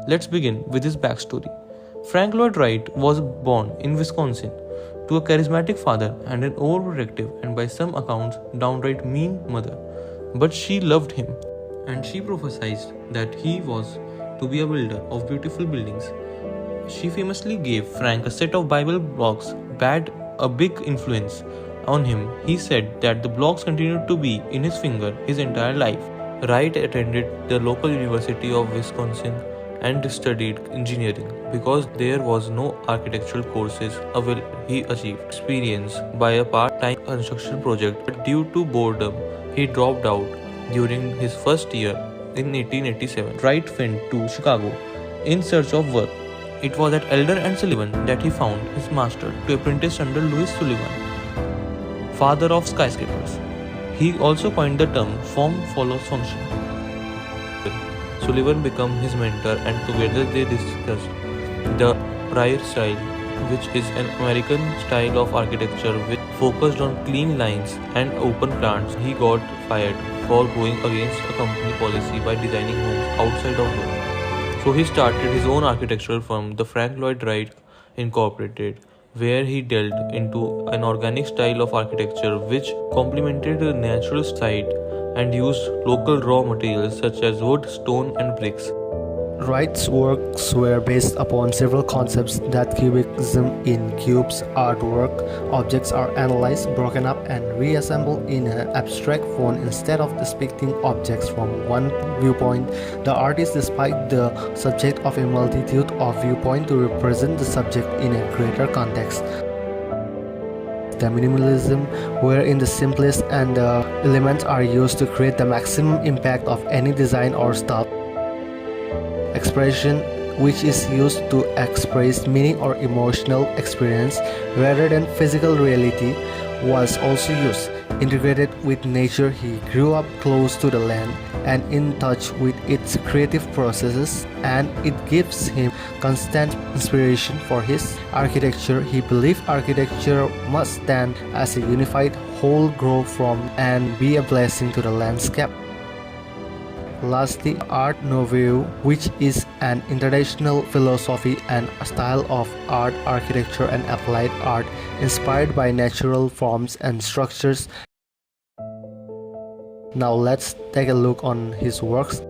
Let's begin with his backstory. Frank Lloyd Wright was born in Wisconsin to a charismatic father and an overprotective and by some accounts downright mean mother. But she loved him and she prophesied that he was to be a builder of beautiful buildings. She famously gave Frank a set of Bible blocks that had a big influence on him. He said that the blocks continued to be in his finger his entire life. Wright attended the local University of Wisconsin and studied engineering because there was no architectural courses available. He achieved experience by a part-time construction project, but due to boredom, he dropped out during his first year in 1887. Wright went to Chicago in search of work. It was at Elder and Sullivan that he found his master to apprentice under Louis Sullivan, father of skyscrapers. He also coined the term form follows function. Sullivan became his mentor and together they discussed the Wright style, which is an American style of architecture which focused on clean lines and open plans. He got fired for going against a company policy by designing homes outside of work. So he started his own architectural firm, the Frank Lloyd Wright Incorporated, where he delved into an organic style of architecture which complemented the natural site and used local raw materials such as wood, stone, and bricks. Wright's works were based upon several concepts that cubism in cubes, artwork, objects are analyzed, broken up, and reassembled in an abstract form instead of depicting objects from one viewpoint. The artist depicts the subject of a multitude of viewpoints to represent the subject in a greater context. The minimalism, wherein the simplest and the elements are used to create the maximum impact of any design or style. Expression, which is used to express meaning or emotional experience rather than physical reality, was also used. Integrated with nature, he grew up close to the land and in touch with its creative processes, and it gives him constant inspiration for his architecture. He believed architecture must stand as a unified whole, grow from and be a blessing to the landscape. Lastly, Art Nouveau, which is an international philosophy and a style of art, architecture, and applied art inspired by natural forms and structures. Now let's take a look on his works.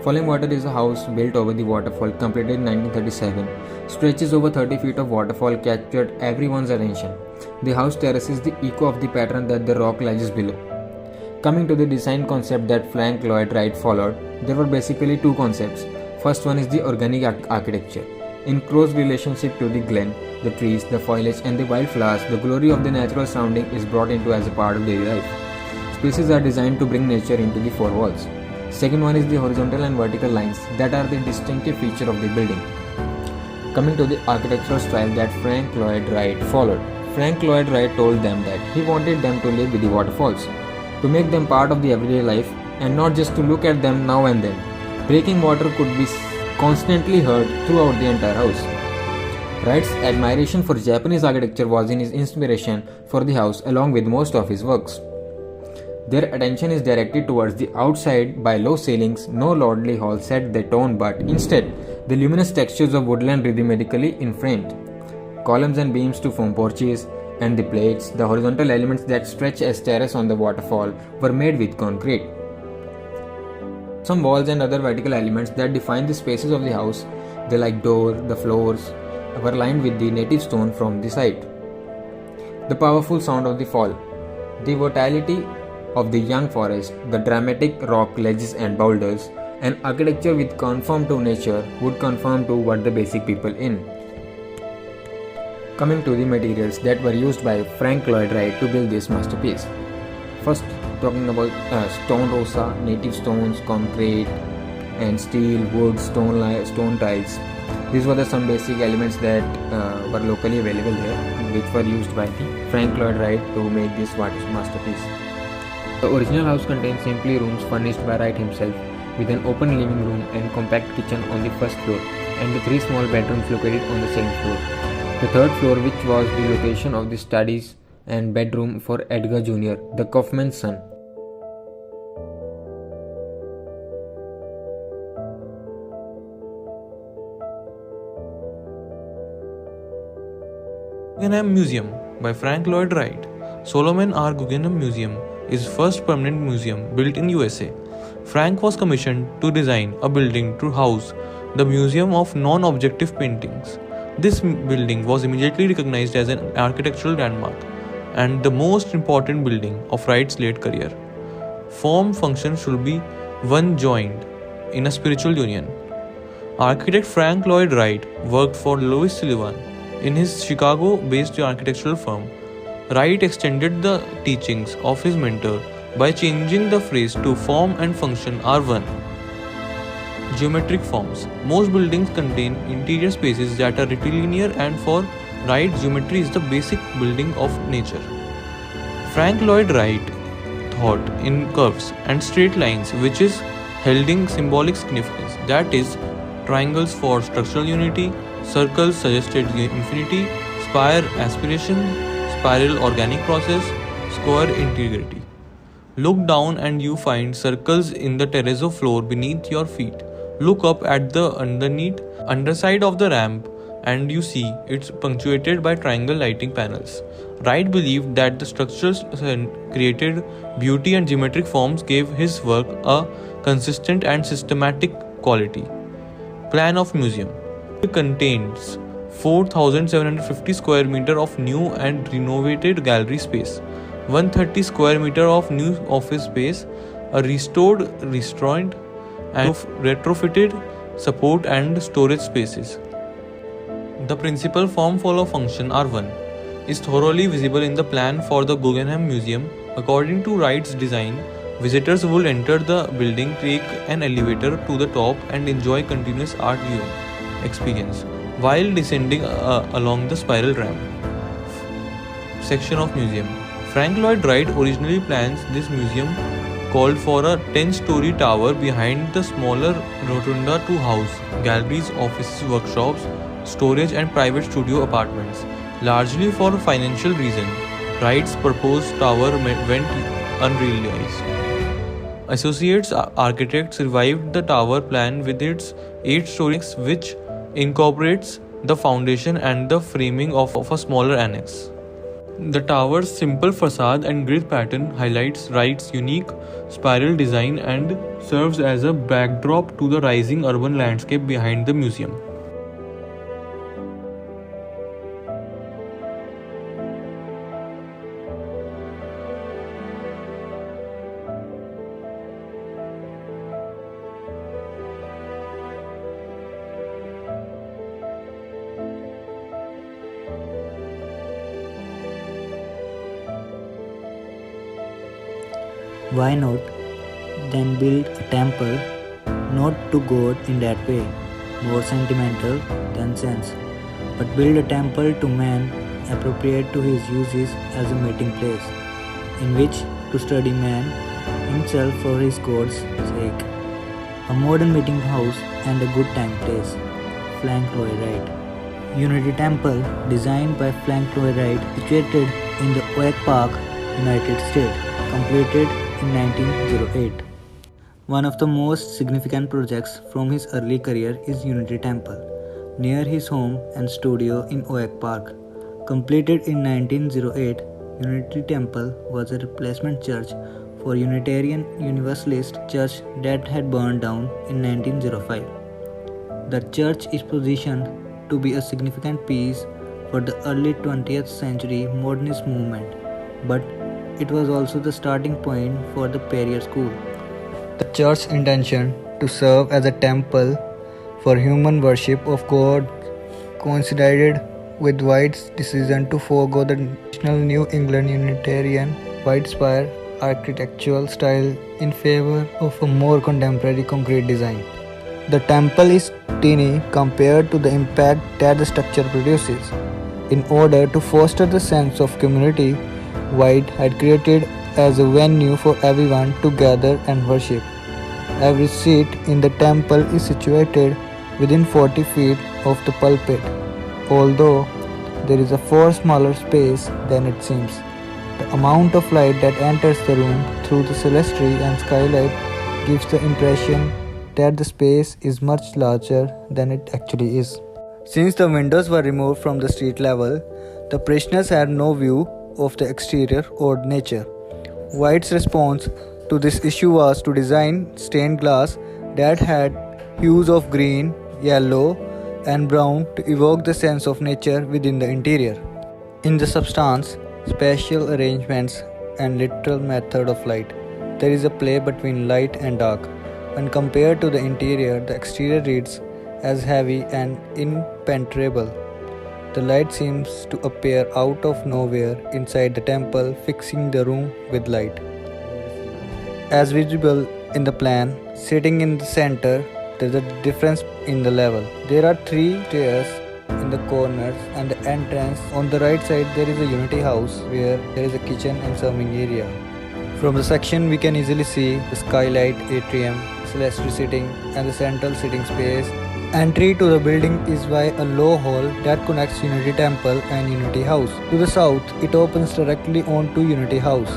Falling Water is a house built over the waterfall, completed in 1937. Stretches over 30 feet of waterfall captured everyone's attention. The house terraces the echo of the pattern that the rock ledges below. Coming to the design concept that Frank Lloyd Wright followed, there were basically two concepts. First one is the organic architecture. In close relationship to the glen, the trees, the foliage and the wildflowers, the glory of the natural surrounding is brought into as a part of daily life. Spaces are designed to bring nature into the four walls. Second one is the horizontal and vertical lines that are the distinctive feature of the building. Coming to the architectural style that Frank Lloyd Wright followed. Frank Lloyd Wright told them that he wanted them to live with the waterfalls, to make them part of the everyday life and not just to look at them now and then. Breaking water could be constantly heard throughout the entire house. Wright's admiration for Japanese architecture was in his inspiration for the house along with most of his works. Their attention is directed towards the outside by low ceilings. No lordly hall set the tone, but instead the luminous textures of woodland rhythmically inframed. Columns and beams to form porches, and the plates, the horizontal elements that stretch as terrace on the waterfall, were made with concrete. Some walls and other vertical elements that define the spaces of the house, they like door, the floors, were lined with the native stone from the site. The powerful sound of the fall, the vitality of the young forest, the dramatic rock ledges and boulders, and architecture with conform to nature would conform to what the basic people in. Coming to the materials that were used by Frank Lloyd Wright to build this masterpiece. First, talking about stone rosa, native stones, concrete, and steel, wood, stone tiles. These were some basic elements that were locally available here, which were used by Frank Lloyd Wright to make this masterpiece. The original house contains simply rooms furnished by Wright himself, with an open living room and compact kitchen on the first floor, and the 3 small bedrooms located on the second floor. The third floor, which was the location of the studies and bedroom for Edgar Jr., the Kaufman's son. Guggenheim Museum by Frank Lloyd Wright. Solomon R. Guggenheim Museum is first permanent museum built in USA. Frank was commissioned to design a building to house the Museum of Non-Objective Paintings. This building was immediately recognized as an architectural landmark and the most important building of Wright's late career. Form function should be one joined in a spiritual union. Architect Frank Lloyd Wright worked for Louis Sullivan in his Chicago-based architectural firm. Wright extended the teachings of his mentor by changing the phrase to form and function are one. Geometric forms. Most buildings contain interior spaces that are rectilinear, and for Wright, geometry is the basic building of nature. Frank Lloyd Wright thought in curves and straight lines, which is holding symbolic significance. That is, triangles for structural unity, circles suggested infinity, spire aspiration, spiral organic process, square integrity. Look down and you find circles in the terrazzo floor beneath your feet. Look up at the underside of the ramp and you see it's punctuated by triangle lighting panels. Wright believed that the structures created beauty and geometric forms gave his work a consistent and systematic quality. Plan of museum. It contains 4,750 square meter of new and renovated gallery space, 130 square meter of new office space, a restored restaurant, and retrofitted support and storage spaces. The principal form follow function R1 is thoroughly visible in the plan for the Guggenheim Museum. According to Wright's design, visitors will enter the building, take an elevator to the top and enjoy continuous art viewing experience while descending along the spiral ramp. Section of museum. Frank Lloyd Wright originally plans this museum called for a 10-story tower behind the smaller rotunda to house galleries, offices, workshops, storage and private studio apartments. Largely for financial reason, Wright's proposed tower went unrealized. Associates architects revived the tower plan with its 8 stories, which incorporates the foundation and the framing of a smaller annex. The tower's simple facade and grid pattern highlights Wright's unique spiral design and serves as a backdrop to the rising urban landscape behind the museum. Why not then build a temple, not to God in that way, more sentimental than sense, but build a temple to man appropriate to his uses as a meeting place, in which to study man himself for his God's sake. A modern meeting house and a good time place. Frank Lloyd Wright. Unity Temple, designed by Frank Lloyd Wright, situated in the Oak Park, United States, completed in 1908. One of the most significant projects from his early career is Unity Temple, near his home and studio in Oak Park. Completed in 1908, Unity Temple was a replacement church for Unitarian Universalist Church that had burned down in 1905. The church is positioned to be a significant piece for the early 20th century modernist movement, but it was also the starting point for the Perrier School. The church's intention to serve as a temple for human worship of God coincided with White's decision to forego the traditional New England Unitarian white spire architectural style in favor of a more contemporary concrete design. The temple is teeny compared to the impact that the structure produces. In order to foster the sense of community, White had created as a venue for everyone to gather and worship. Every seat in the temple is situated within 40 feet of the pulpit, although there is a far smaller space than it seems. The amount of light that enters the room through the clerestory and skylight gives the impression that the space is much larger than it actually is. Since the windows were removed from the street level, the parishioners had no view of the exterior or nature. Wright's response to this issue was to design stained glass that had hues of green, yellow, and brown to evoke the sense of nature within the interior. In the substance, spatial arrangements, and literal method of light, there is a play between light and dark. When compared to the interior, the exterior reads as heavy and impenetrable. The light seems to appear out of nowhere inside the temple, fixing the room with light. As visible in the plan, sitting in the center, there is a difference in the level. There are 3 stairs in the corners and the entrance. On the right side, there is a unity house where there is a kitchen and serving area. From the section, we can easily see the skylight, atrium, clerestory seating, and the central seating space. Entry to the building is via a low hall that connects Unity Temple and Unity House. To the south, it opens directly onto Unity House,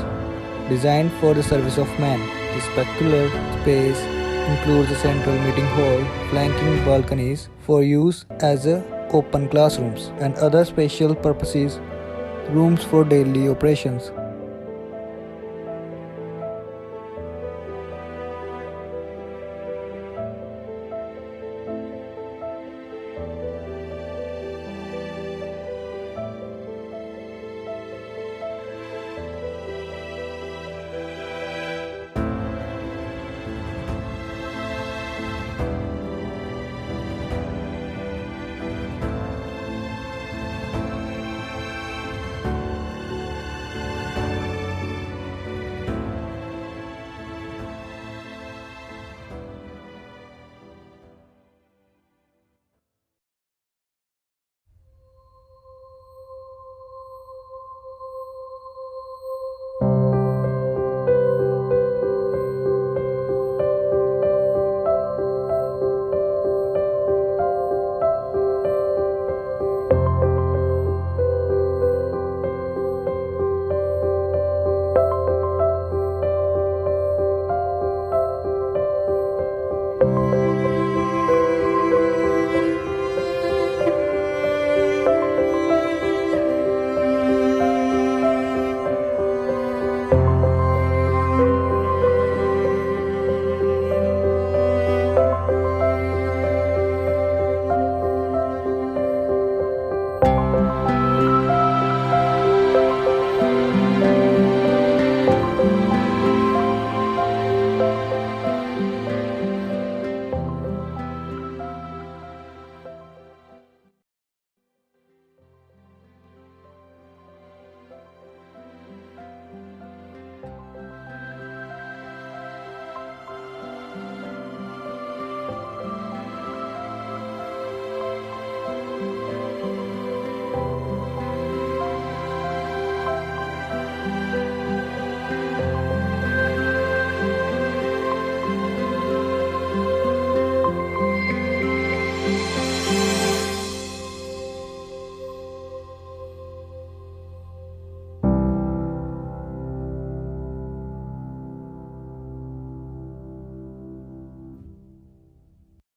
designed for the service of man. This peculiar space includes a central meeting hall, flanking balconies for use as open classrooms, and other special purposes rooms for daily operations.